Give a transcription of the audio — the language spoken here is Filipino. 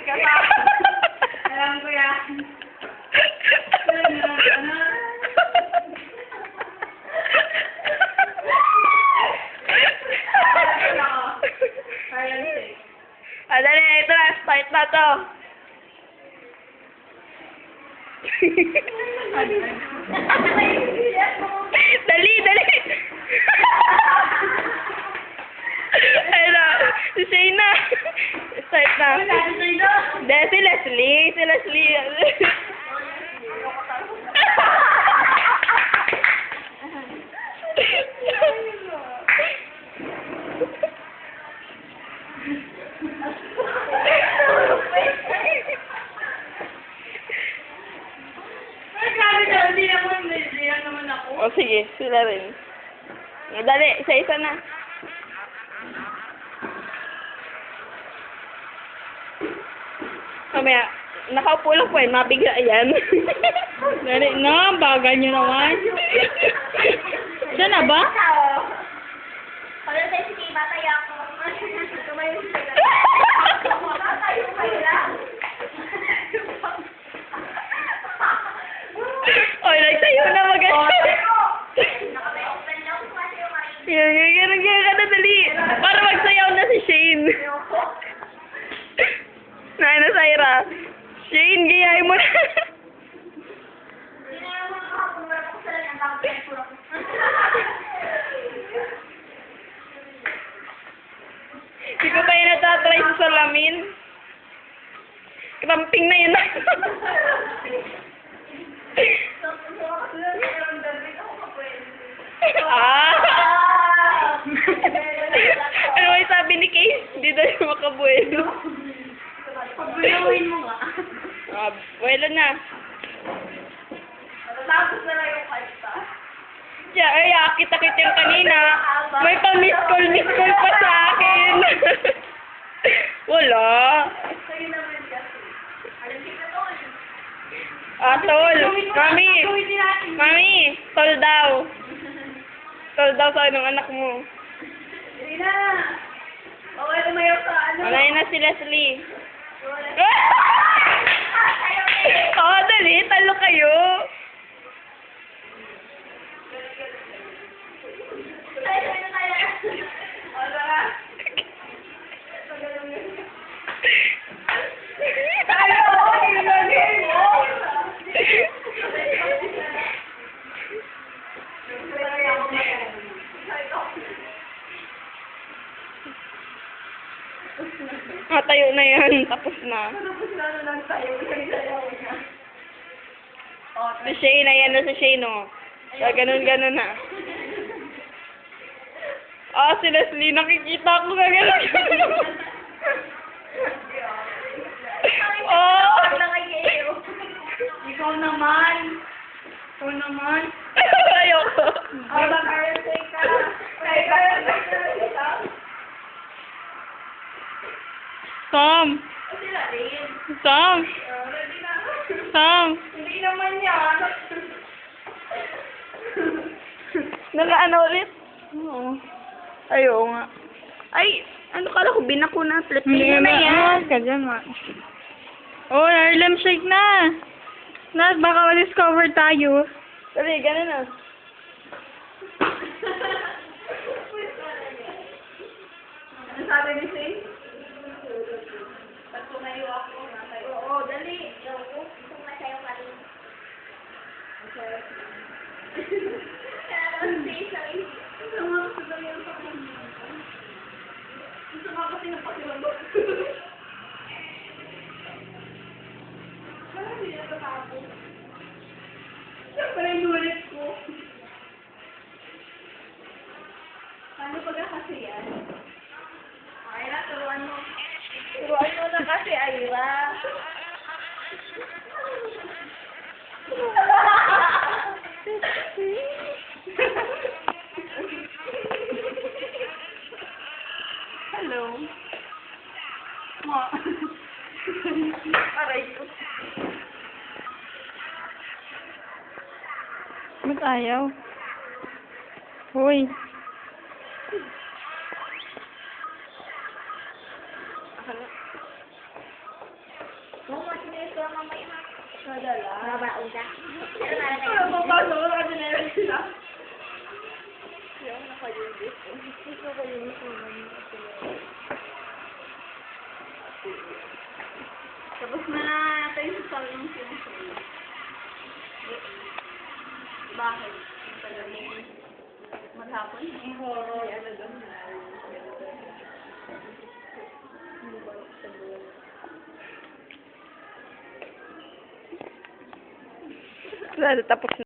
ka pa. Alam ko yan. Dali, ito na. Start na to. Dali, dali. Ayun na. Si Shayna. Start na. Dahil si Leslie. Si Leslie. O sige, sila rin. Dali, isa-isa na. Kamaya, nakaupo lang po eh, mabigla yan. Dali na, bagal nyo naman. Diyan na ba? Wala tayo sige, batay ako. Tumayo sila. Tayo kayo lang. Oy, nagsayo na maganda. Naka-open lang ko kasi yung marin. Yan ka na, dali. Para magsayaw na si Shane. Na Syra. Shane, gayahin mo na. Hindi na naman ako, wala ko sila ng bakit puro. Hindi ko pa yun natatry sa salamin. Kramping na yun. Ano ay sabi ni Case? Hindi daw siya makabuelo. Pagbulohin mo nga. Buelo na. Tapos na lang yung kanta. Siya, ay, kita-kita yung kanina. May pa-miss call pa sa akin. Wala. Sa'yo naman kasi. Alam kita to. Tol. Mami. Mami, tol daw. Tol daw sa ng anak mo. Hindi na. Okay, tumayo ka. Wala na si Leslie. Tayo Oo, dali. Talo kayo. na tayo. Wala. Tayo na yan. Tapos na. Si Shane, ayan na si Shane, oh. Ganun na. Si Leslie, nakikita ko na gano'n. Ikaw naman. Ayoko. Mag-RSA ka. Mag-RSA ka. Sam. Sila rin. Sam. Hindi naman yan. Naka-ano ulit? Oo. Ayaw nga. Ay, ano kala ko, binako na. Flip na yan. Ka dyan, ma. Oh, Harlem Shake na. Baka ma-discover tayo. Dali, ganun na. Ano sabi ni Sin? Pag tumayo ako, natayo. Oo, dali. Tumasayo ka rin. Kaya naman si Sin. Gusto nga kasi dali ang pakinggan. Gusto nga kasi ng pakinggan. Parang hindi na tatapos. Siyempre yung ulit ko. Paano pag kasi yan? Okay na, turuan mo. Turuan mo na kasi, Ayra. Hello. Ma. Aray ko. Ba't ayaw? Hoy. ito mamaya na. Madala. Mabaon ka. Pero parang Ano ba ba? Wala ka din na sila. yung nakalilis. Gusto ko yung suman. Tapos na natin sa salong sinusunod. Bakit? Matagal mo maghapon? Ang horror. Ano doon? Wala, tapos na.